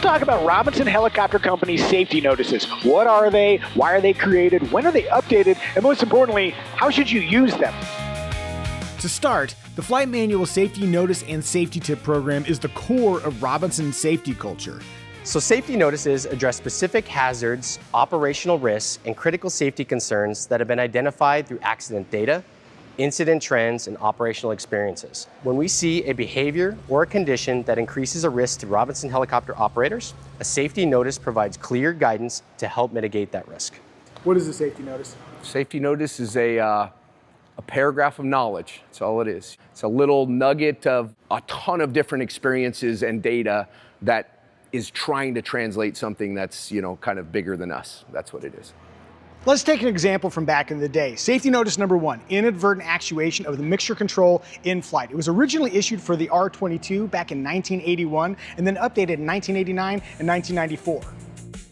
talk about Robinson Helicopter Company's safety notices. What are they? Why are they created? When are they updated? And most importantly, how should you use them? To start, the Flight Manual Safety Notice and Safety Tip program is the core of Robinson's safety culture. So safety notices address specific hazards, operational risks, and critical safety concerns that have been identified through accident data, incident trends, and operational experiences. When we see a behavior or a condition that increases a risk to Robinson helicopter operators, a safety notice provides clear guidance to help mitigate that risk. What is a safety notice? Safety notice is a paragraph of knowledge. That's all it is. It's a little nugget of a ton of different experiences and data that is trying to translate something that's, kind of bigger than us. That's what it is. Let's take an example from back in the day. Safety notice number 1, inadvertent actuation of the mixture control in flight. It was originally issued for the R-22 back in 1981 and then updated in 1989 and 1994.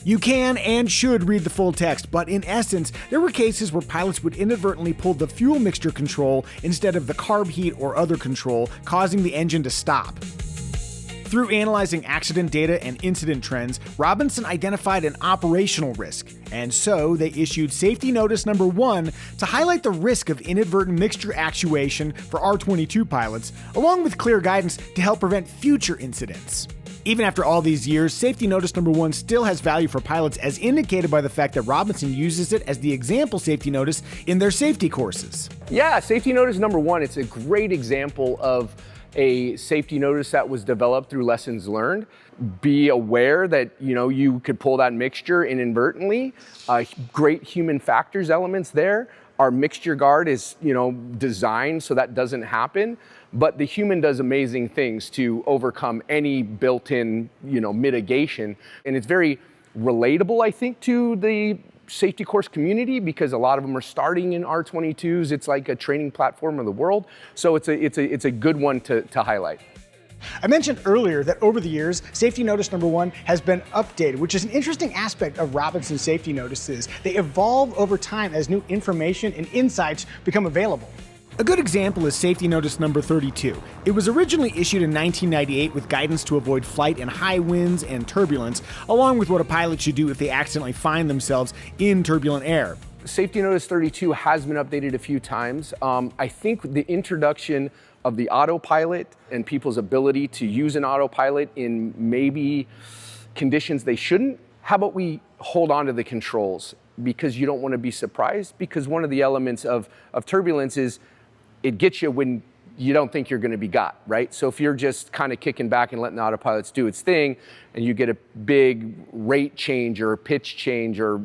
You can and should read the full text, but in essence, there were cases where pilots would inadvertently pull the fuel mixture control instead of the carb heat or other control, causing the engine to stop. Through analyzing accident data and incident trends, Robinson identified an operational risk, and so they issued Safety Notice number 1 to highlight the risk of inadvertent mixture actuation for R-22 pilots, along with clear guidance to help prevent future incidents. Even after all these years, Safety Notice number 1 still has value for pilots, as indicated by the fact that Robinson uses it as the example safety notice in their safety courses. Yeah, Safety Notice number 1, it's a great example of a safety notice that was developed through lessons learned. Be aware that you could pull that mixture inadvertently. Great human factors elements there. Our mixture guard is designed so that doesn't happen, but the human does amazing things to overcome any built-in mitigation, and it's very relatable, I think, to the safety course community, because a lot of them are starting in R-22s. It's like a training platform of the world. So it's a good one to highlight. I mentioned earlier that over the years, Safety Notice number 1 has been updated, which is an interesting aspect of Robinson's safety notices. They evolve over time as new information and insights become available. A good example is Safety Notice number 32. It was originally issued in 1998 with guidance to avoid flight in high winds and turbulence, along with what a pilot should do if they accidentally find themselves in turbulent air. Safety Notice 32 has been updated a few times. I think the introduction of the autopilot and people's ability to use an autopilot in maybe conditions they shouldn't. How about we hold on to the controls, because you don't want to be surprised, because one of the elements of turbulence is it gets you when you don't think you're going to be got, right? So if you're just kind of kicking back and letting the autopilots do its thing, and you get a big rate change or a pitch change, or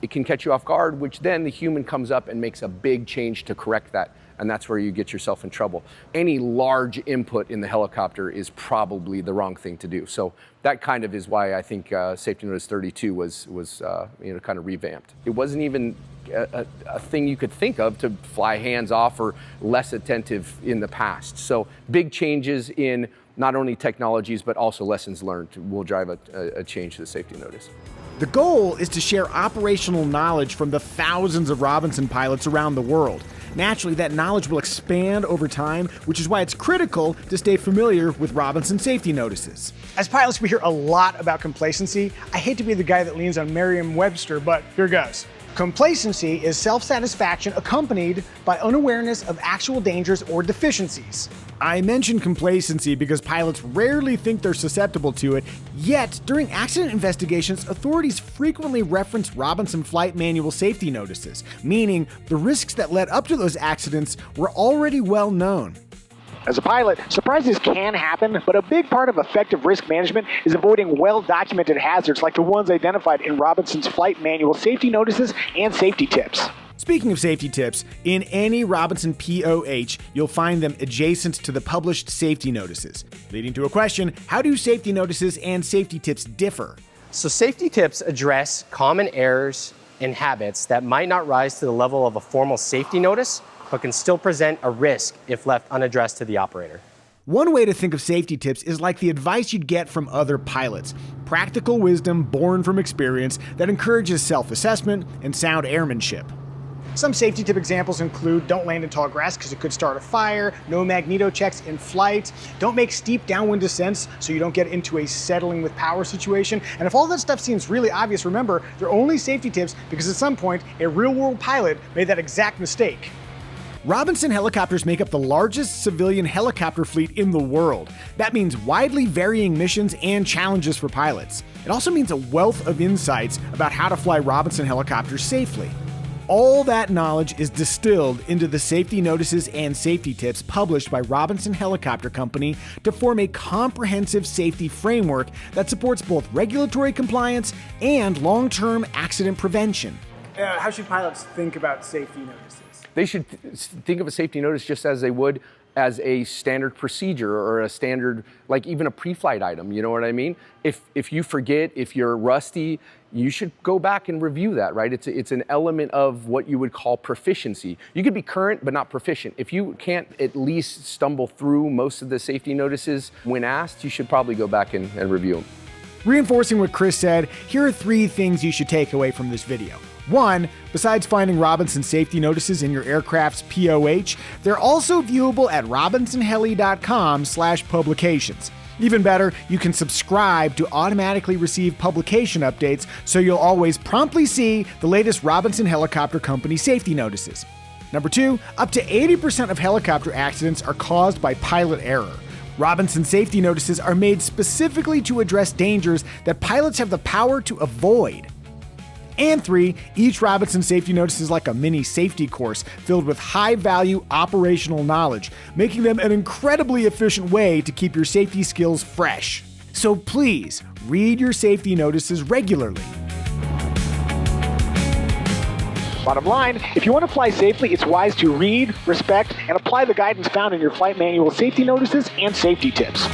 it can catch you off guard, which then the human comes up and makes a big change to correct that. And that's where you get yourself in trouble. Any large input in the helicopter is probably the wrong thing to do. So that kind of is why I think Safety Notice 32 was kind of revamped. It wasn't even a thing you could think of to fly hands off or less attentive in the past. So big changes in not only technologies, but also lessons learned will drive a change to the safety notice. The goal is to share operational knowledge from the thousands of Robinson pilots around the world. Naturally, that knowledge will expand over time, which is why it's critical to stay familiar with Robinson safety notices. As pilots, we hear a lot about complacency. I hate to be the guy that leans on Merriam-Webster, but here goes. Complacency is self-satisfaction accompanied by unawareness of actual dangers or deficiencies. I mentioned complacency because pilots rarely think they're susceptible to it, yet during accident investigations, authorities frequently reference Robinson Flight Manual safety notices, meaning the risks that led up to those accidents were already well known. As a pilot, surprises can happen, but a big part of effective risk management is avoiding well-documented hazards like the ones identified in Robinson's Flight Manual safety notices and safety tips. Speaking of safety tips, in any Robinson POH, you'll find them adjacent to the published safety notices. Leading to a question, how do safety notices and safety tips differ? So safety tips address common errors and habits that might not rise to the level of a formal safety notice, but can still present a risk if left unaddressed to the operator. One way to think of safety tips is like the advice you'd get from other pilots. Practical wisdom born from experience that encourages self-assessment and sound airmanship. Some safety tip examples include don't land in tall grass because it could start a fire, no magneto checks in flight, don't make steep downwind descents so you don't get into a settling with power situation. And if all that stuff seems really obvious, remember, they're only safety tips because at some point a real-world pilot made that exact mistake. Robinson helicopters make up the largest civilian helicopter fleet in the world. That means widely varying missions and challenges for pilots. It also means a wealth of insights about how to fly Robinson helicopters safely. All that knowledge is distilled into the safety notices and safety tips published by Robinson Helicopter Company to form a comprehensive safety framework that supports both regulatory compliance and long-term accident prevention. How should pilots think about safety notices? They should think of a safety notice just as they would as a standard procedure or a standard, like even a pre-flight item, you know what I mean? If you forget, if you're rusty, you should go back and review that, right? It's an element of what you would call proficiency. You could be current, but not proficient. If you can't at least stumble through most of the safety notices when asked, you should probably go back and review them. Reinforcing what Chris said, here are 3 things you should take away from this video. 1, besides finding Robinson safety notices in your aircraft's POH, they're also viewable at robinsonheli.com/publications. Even better, you can subscribe to automatically receive publication updates so you'll always promptly see the latest Robinson Helicopter Company safety notices. Number 2, up to 80% of helicopter accidents are caused by pilot error. Robinson safety notices are made specifically to address dangers that pilots have the power to avoid. And 3, each Robinson safety notice is like a mini safety course filled with high-value operational knowledge, making them an incredibly efficient way to keep your safety skills fresh. So please, read your safety notices regularly. Bottom line, if you want to fly safely, it's wise to read, respect, and apply the guidance found in your flight manual safety notices and safety tips.